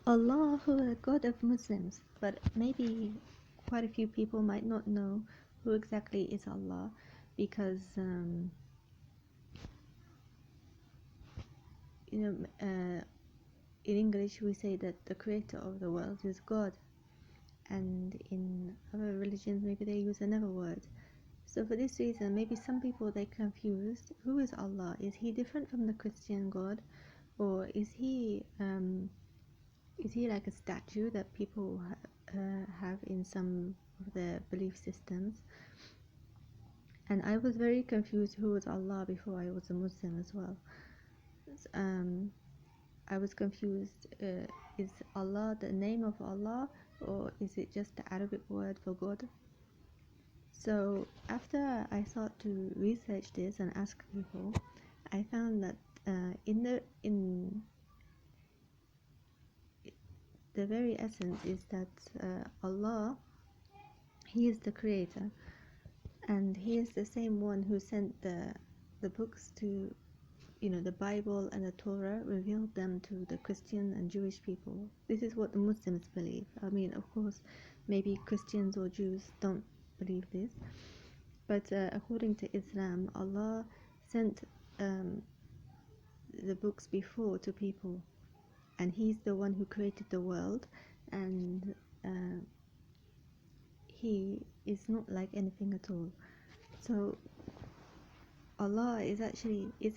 Allah, the God of Muslims, but maybe quite a few people might not know who exactly is Allah, because you know, in English we say that the creator of the world is God, and in other religions maybe they use another word. So for this reason, maybe some people they confused who is Allah. Is he different from the Christian God, or is he like a statue that people have in some of their belief systems? And I was very confused who was Allah before I was a Muslim as well. I was confused, is Allah the name of Allah, or is it just the Arabic word for God? So after I thought to research this and ask people, I found that in the very essence is that Allah, He is the creator, and He is the same one who sent the books to, the Bible and the Torah, revealed them to the Christian and Jewish people. This is what the Muslims believe. I mean, of course, maybe Christians or Jews don't believe this, but according to Islam, Allah sent the books before to people, and He's the one who created the world, and He is not like anything at all. So Allah is actually is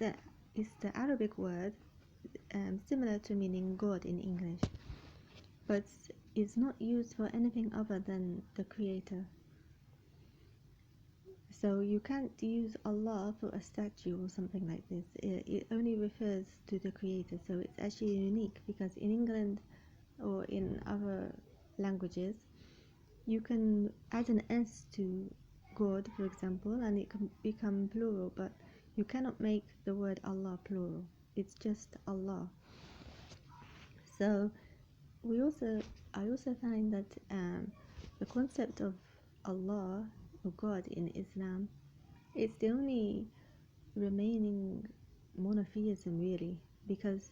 the Arabic word, similar to meaning God in English, but is not used for anything other than the creator. So you can't use Allah for a statue or something like this. It only refers to the creator. So it's actually unique, because in England or in other languages, you can add an S to God, for example, and it can become plural, but you cannot make the word Allah plural. It's just Allah. So I also find that the concept of Allah or God in Islam, it's the only remaining monotheism really, because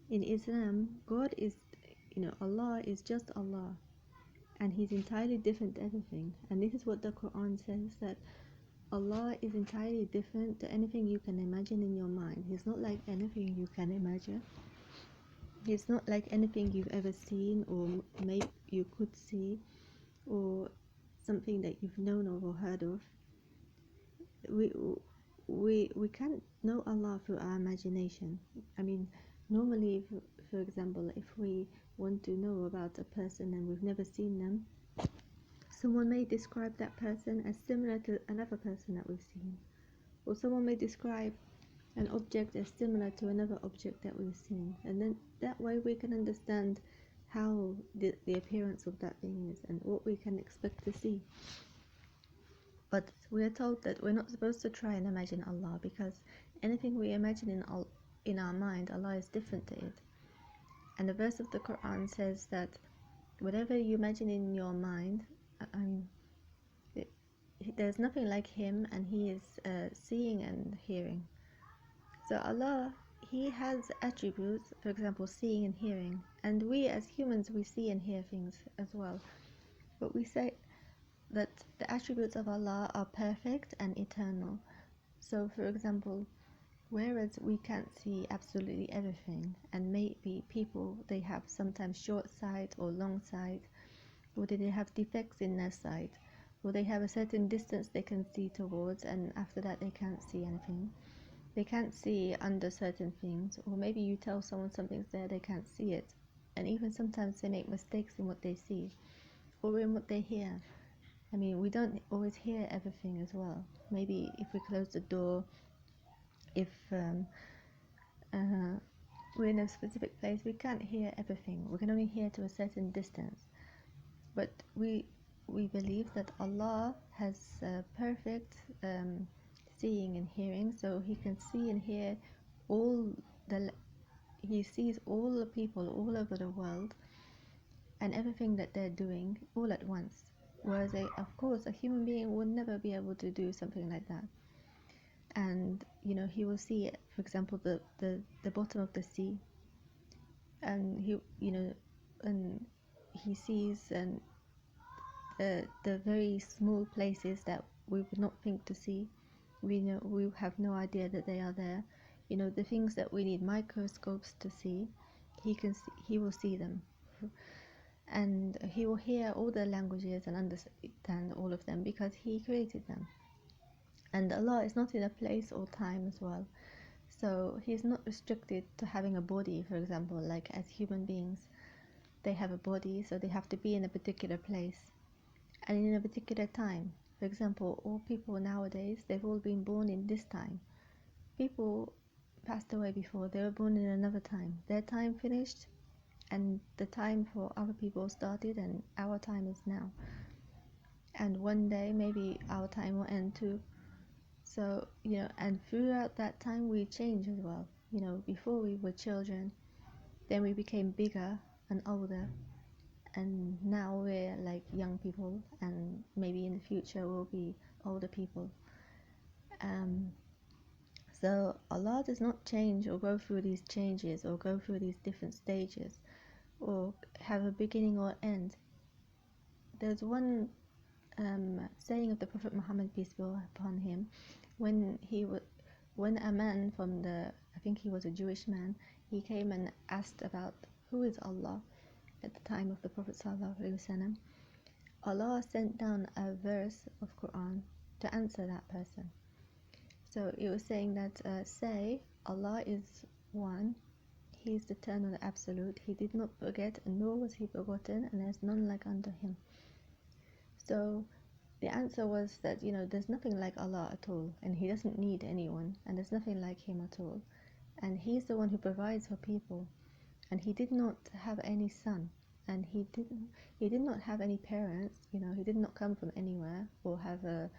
in Islam, God is, Allah is just Allah, and He's entirely different to everything. And this is what the Quran says, that Allah is entirely different to anything you can imagine in your mind. He's not like anything you can imagine. He's not like anything you've ever seen, or maybe you could see, or something that you've known of or heard of. We can't know Allah through our imagination. I mean, normally, for example, if we want to know about a person and we've never seen them, someone may describe that person as similar to another person that we've seen, or someone may describe an object as similar to another object that we've seen, and then that way we can understand how the appearance of that thing is and what we can expect to see. But we are told that we're not supposed to try and imagine Allah, because anything we imagine in our mind, Allah is different to it. And the verse of the Quran says that whatever you imagine in your mind, there's nothing like Him, and He is seeing and hearing. So Allah, He has attributes, for example, seeing and hearing, and we as humans, we see and hear things as well. But we say that the attributes of Allah are perfect and eternal. So for example, whereas we can't see absolutely everything, and maybe people, they have sometimes short sight or long sight, or they have defects in their sight, or they have a certain distance they can see towards, and after that they can't see anything. They can't see under certain things, or maybe you tell someone something's there, they can't see it. And even sometimes they make mistakes in what they see or in what they hear. I mean, we don't always hear everything as well. Maybe if we close the door, if we're in a specific place, we can't hear everything. We can only hear to a certain distance. But we believe that Allah has perfect seeing and hearing, so He can see and hear He sees all the people all over the world and everything that they're doing all at once. Whereas, of course, a human being would never be able to do something like that. And He will see it, for example, the bottom of the sea, and He and he sees and the very small places that we would not think to see. We have no idea that they are there. The things that we need microscopes to see, he will see them, and he will hear all the languages and understand all of them because he created them. And Allah is not in a place or time as well. So he's not restricted to having a body, for example, like as human beings. They have a body, so they have to be in a particular place and in a particular time. For example, all people nowadays, they've all been born in this time. People passed away before, they were born in another time. Their time finished, and the time for other people started, and our time is now. And one day, maybe our time will end too. So, and throughout that time, we change as well. Before we were children, then we became bigger and older, and now we're like young people, and maybe in the future we'll be older people. So Allah does not change or go through these changes or go through these different stages or have a beginning or end. There's one saying of the Prophet Muhammad, peace be upon him, when a man from I think he was a Jewish man, he came and asked about who is Allah at the time of the Prophet ﷺ. Allah sent down a verse of Quran to answer that person. So it was saying that say Allah is one, He is the eternal absolute, He did not forget, and nor was He forgotten, and there's none like unto Him. So the answer was that there's nothing like Allah at all, and He doesn't need anyone, and there's nothing like Him at all, and He's the one who provides for people, and He did not have any son, and He did not have any parents. He did not come from anywhere or have a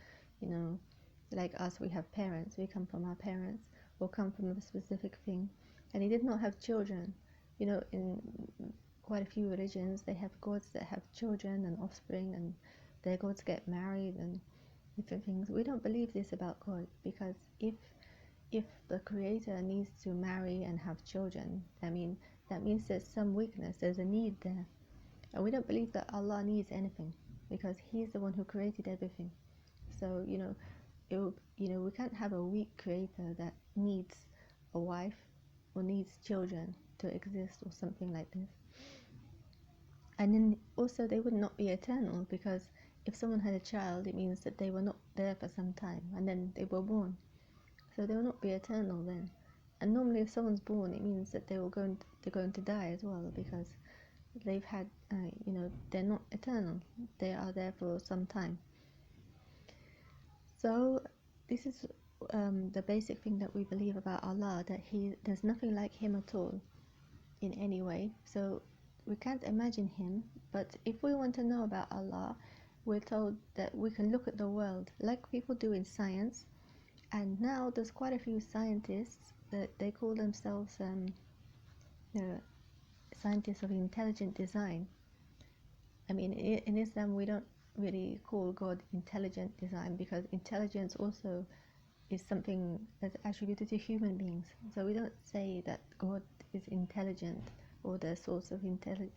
like us, we have parents, we come from our parents or come from a specific thing. And He did not have children. In quite a few religions, they have gods that have children and offspring, and their gods get married and different things. We don't believe this about God, because if the Creator needs to marry and have children, that means there's some weakness, there's a need there. And we don't believe that Allah needs anything, because He's the one who created everything. So we can't have a weak Creator that needs a wife or needs children to exist or something like this. And then also they would not be eternal, because if someone had a child, it means that they were not there for some time and then they were born, so they will not be eternal then. And normally if someone's born, it means that they're going to die as well, because they've had they're not eternal, they are there for some time. So this is the basic thing that we believe about Allah, that there's nothing like Him at all in any way. So we can't imagine Him. But if we want to know about Allah, we're told that we can look at the world like people do in science. And now there's quite a few scientists that they call themselves scientists of intelligent design. In Islam we don't really call God intelligent design, because intelligence also is something that's attributed to human beings. So we don't say that God is intelligent or the source of intelligence.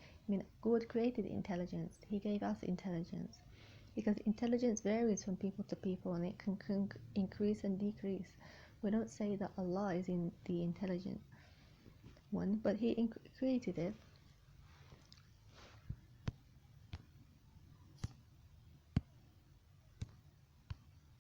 God created intelligence. He gave us intelligence, because intelligence varies from people to people, and it can increase and decrease. We don't say that Allah is in the intelligent one, but He created it.